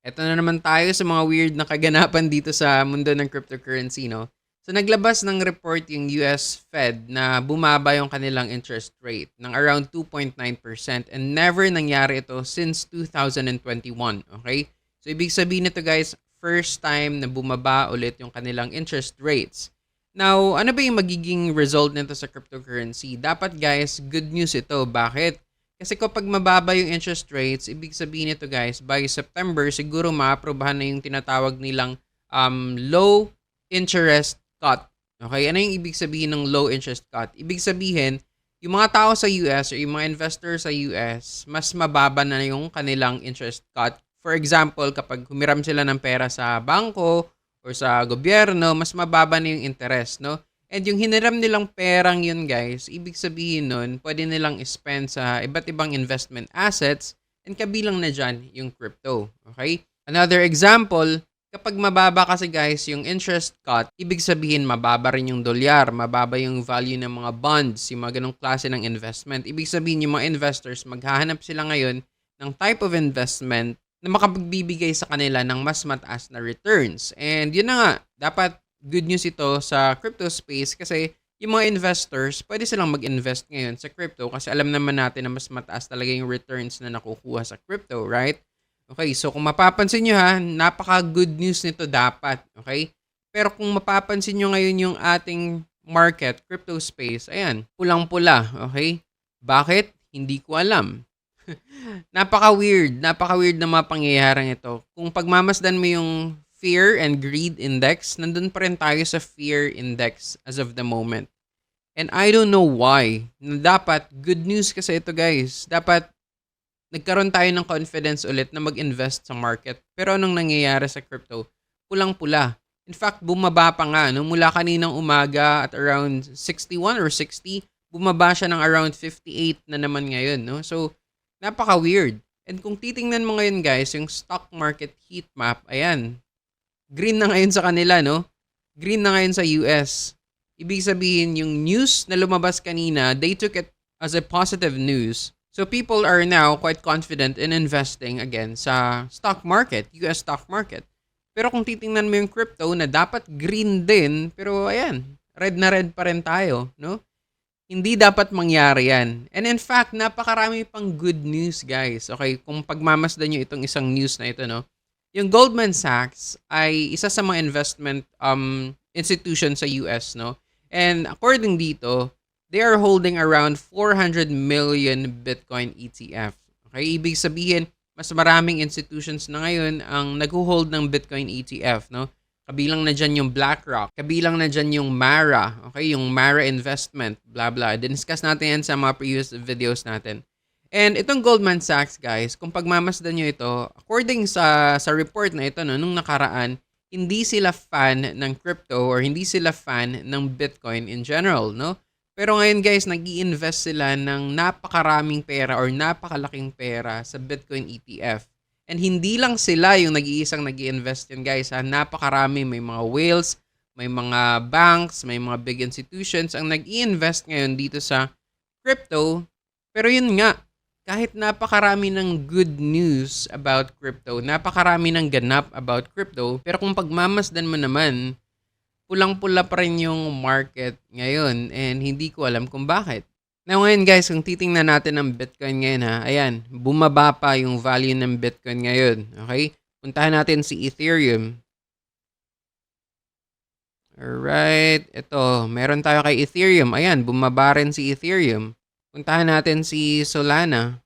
Eto na naman tayo sa mga weird na kaganapan dito sa mundo ng cryptocurrency, no? So naglabas ng report yung US Fed na bumaba yung kanilang interest rate ng around 2.9% and never nangyari ito since 2021, okay? So ibig sabihin nito guys, first time na bumaba ulit yung kanilang interest rates. Now, ano ba yung magiging result nito sa cryptocurrency? Dapat guys, good news ito. Bakit? Kasi kapag mababa yung interest rates, ibig sabihin nito guys, by September, siguro maaprobahan na yung tinatawag nilang low interest cut. Okay, ano yung ibig sabihin ng low interest cut? Ibig sabihin, yung mga tao sa US or yung mga investor sa US, mas mababa na yung kanilang interest cut. For example, kapag humiram sila ng pera sa bangko or sa gobyerno, mas mababa na yung interest, no? And yung hiniram nilang perang yun guys, ibig sabihin nun, pwede nilang spend sa iba't ibang investment assets and kabilang na dyan yung crypto. Okay? Another example, kapag mababa kasi guys yung interest cut, ibig sabihin mababa rin yung dolyar, mababa yung value ng mga bonds, yung mga ganong klase ng investment. Ibig sabihin yung mga investors, maghahanap sila ngayon ng type of investment na makapagbibigay sa kanila ng mas mataas na returns. And yun na nga, dapat good news ito sa crypto space kasi yung mga investors, pwede silang mag-invest ngayon sa crypto kasi alam naman natin na mas mataas talaga yung returns na nakukuha sa crypto, right? Okay, so kung mapapansin nyo ha, napaka-good news nito dapat, okay? Pero kung mapapansin nyo ngayon yung ating market, crypto space, ayan, pulang-pula, okay? Bakit? Hindi ko alam. Napaka-weird na mga pangyayaring ito. Kung pagmamasdan mo yung fear and greed index, nandun pa rin tayo sa fear index as of the moment. And I don't know why. Na dapat, good news kasi ito guys. Dapat, nagkaroon tayo ng confidence ulit na mag-invest sa market. Pero anong nangyayari sa crypto? Pulang-pula. In fact, bumaba pa nga. No? Mula kaninang umaga at around 61 or 60, bumaba siya ng around 58 na naman ngayon. No? So, napaka-weird. And kung titingnan mo ngayon guys, yung stock market heat map, ayan, green na ngayon sa kanila, no? Green na ngayon sa US. Ibig sabihin, yung news na lumabas kanina, they took it as a positive news. So people are now quite confident in investing again sa stock market, US stock market. Pero kung titingnan mo yung crypto na dapat green din, pero ayan, red na red pa rin tayo, no? Hindi dapat mangyari yan. And in fact, napakarami pang good news, guys. Okay, kung pagmamasdan nyo itong isang news na ito, no? Yung Goldman Sachs ay isa sa mga investment institution sa US, no? And according dito, they are holding around 400 million Bitcoin ETF. Okay, ibig sabihin, mas maraming institutions na ngayon ang nag-hold ng Bitcoin ETF, no? Kabilang na dyan yung BlackRock. Kabilang na dyan yung Mara. Okay, yung Mara Investment. Blah, blah. Diniscuss natin yan sa mga previous videos natin. And itong Goldman Sachs, guys, kung pagmamasdan nyo ito, according sa report na ito, no, nung nakaraan, hindi sila fan ng crypto or hindi sila fan ng Bitcoin in general, no? Pero ngayon, guys, nag-i-invest sila ng napakaraming pera or napakalaking pera sa Bitcoin ETF. And hindi lang sila yung nag-iisang nag-i-invest yun guys. Ha? Napakarami. May mga whales, may mga banks, may mga big institutions ang nag-i-invest ngayon dito sa crypto. Pero yun nga, kahit napakarami ng good news about crypto, napakarami ng ganap about crypto, pero kung pagmamasdan mo naman, pulang-pula pa rin yung market ngayon and hindi ko alam kung bakit. Now ngayon guys, kung titingnan natin ang Bitcoin ngayon ha, ayan, bumaba pa yung value ng Bitcoin ngayon. Okay? Puntahan natin si Ethereum. Alright, ito, meron tayo kay Ethereum. Ayan, bumaba rin si Ethereum. Puntahan natin si Solana.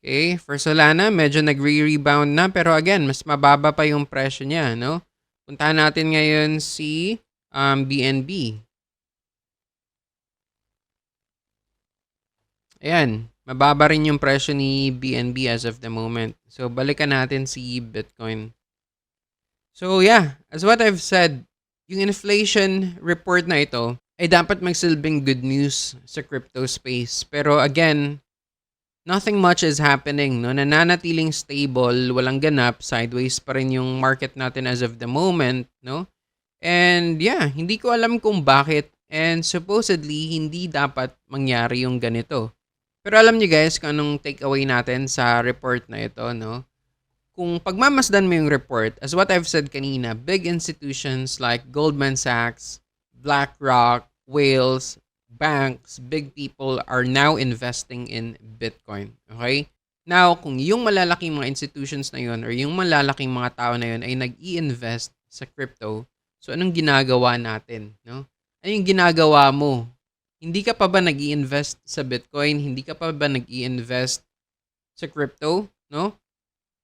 Okay, for Solana, medyo nagre-rebound na pero again, mas mababa pa yung presyo niya, no? Puntahan natin ngayon si BNB. Ayan, mababa rin yung presyo ni BNB as of the moment. So, balikan natin si Bitcoin. So, yeah, as what I've said, yung inflation report na ito ay dapat magsilbing good news sa crypto space. Pero again, nothing much is happening. No? Nananatiling stable, walang ganap, sideways pa rin yung market natin as of the moment. No? And yeah, hindi ko alam kung bakit. And supposedly, hindi dapat mangyari yung ganito. Pero alam niyo guys kung anong takeaway natin sa report na ito, no? Kung pagmamasdan mo yung report, as what I've said kanina, big institutions like Goldman Sachs, BlackRock, Wales, banks, big people are now investing in Bitcoin. Okay? Now, kung yung malalaking mga institutions na yun or yung malalaking mga tao na yun ay nag-i-invest sa crypto, so anong ginagawa natin? No? Ano yung ginagawa mo? Hindi ka pa ba nag-i-invest sa Bitcoin? Hindi ka pa ba nag-i-invest sa crypto? No?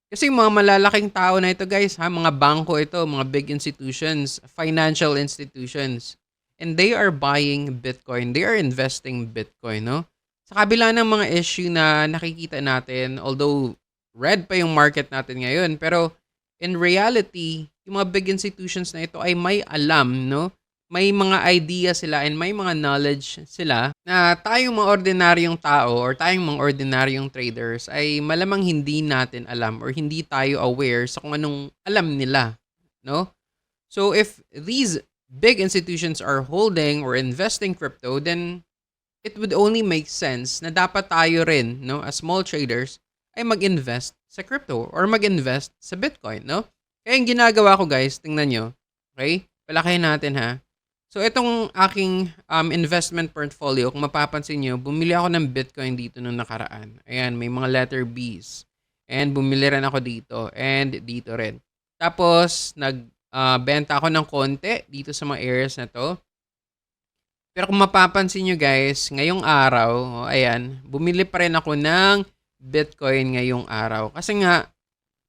Kasi yung mga malalaking tao na ito guys, ha, mga bangko ito, mga big institutions, financial institutions. And they are buying Bitcoin. They are investing Bitcoin, no? Sa kabila ng mga issue na nakikita natin, although red pa yung market natin ngayon, pero in reality, yung mga big institutions na ito ay may alam, no? May mga idea sila and may mga knowledge sila na tayong mga ordinaryong tao or tayong mga ordinaryong traders ay malamang hindi natin alam or hindi tayo aware sa kung anong alam nila, no? So if these big institutions are holding or investing crypto, then it would only make sense na dapat tayo rin, no, as small traders, ay mag-invest sa crypto or mag-invest sa Bitcoin, no? Kaya yung ginagawa ko guys, tingnan nyo, okay? Palakihin natin ha. So itong aking investment portfolio, kung mapapansin nyo, bumili ako ng Bitcoin dito nung nakaraan. Ayan, may mga letter Bs. And bumili rin ako dito and dito rin. Tapos, benta ako ng konti dito sa mga areas na to. Pero kung mapapansin nyo guys, ngayong araw, ayan, bumili pa rin ako ng Bitcoin ngayong araw. Kasi nga,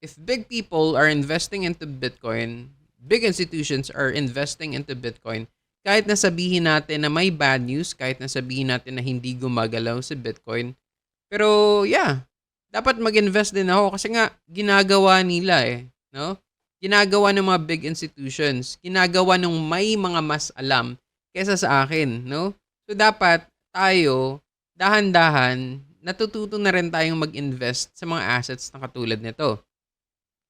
if big people are investing into Bitcoin, big institutions are investing into Bitcoin, kahit na sabihin natin na may bad news, kahit na sabihin natin na hindi gumagalaw si Bitcoin, pero yeah, dapat mag-invest din ako kasi nga ginagawa nila no? Ginagawa ng mga big institutions, ginagawa ng may mga mas alam kaysa sa akin, no? So dapat tayo dahan-dahan natututo na rin tayong mag-invest sa mga assets na katulad nito.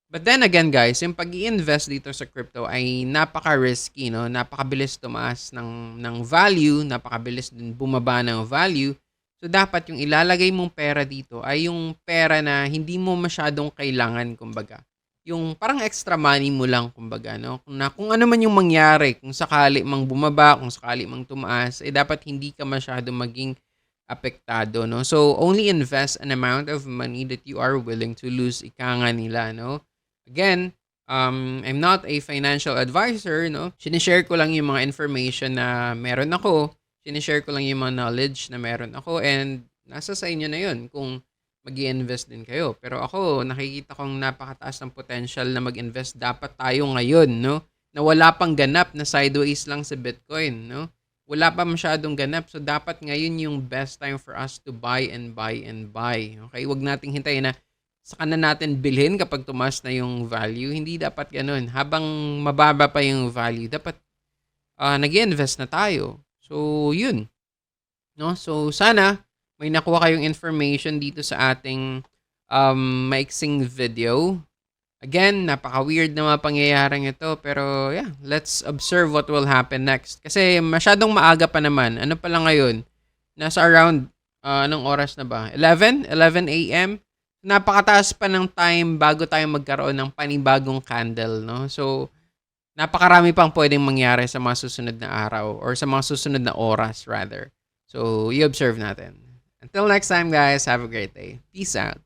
But then again guys, yung pag-i-invest dito sa crypto ay napaka-risky, no? Napakabilis tumaas ng value, napakabilis din bumaba ng value. So dapat yung ilalagay mong pera dito ay yung pera na hindi mo masyadong kailangan, kumbaga. Yung parang extra money mo lang, kumbaga, no? Kung ano man yung mangyari, kung sakali mang bumaba, kung sakali mang tumaas, dapat hindi ka masyadong maging apektado, no? So only invest an amount of money that you are willing to lose, ika nga nila, no? Again, I'm not a financial advisor, no? Sinishare ko lang yung mga information na meron ako. Sinishare ko lang yung mga knowledge na meron ako and nasa sa inyo na yun kung mag-i-invest din kayo. Pero ako, nakikita kong napakataas ng potential na mag-invest dapat tayo ngayon, no? Na wala pang ganap na sideways lang sa Bitcoin, no? Wala pa masyadong ganap. So, dapat ngayon yung best time for us to buy and buy and buy. Okay? Huwag nating hintayin na saka na natin bilhin kapag tumaas na yung value. Hindi dapat ganun. Habang mababa pa yung value, dapat nag-invest na tayo. So, yun. No? So, sana may nakuha kayong information dito sa ating maiksing video. Again, napaka-weird na mga pangyayaring ito. Pero, yeah, let's observe what will happen next. Kasi masyadong maaga pa naman. Ano pa lang ngayon? Nasa around, anong oras na ba? 11 a.m.? Napakataas pa ng time bago tayo magkaroon ng panibagong candle, no? So, napakarami pang pwedeng mangyari sa mga susunod na araw or sa mga susunod na oras rather. So, i-observe natin. Until next time guys, have a great day. Peace out.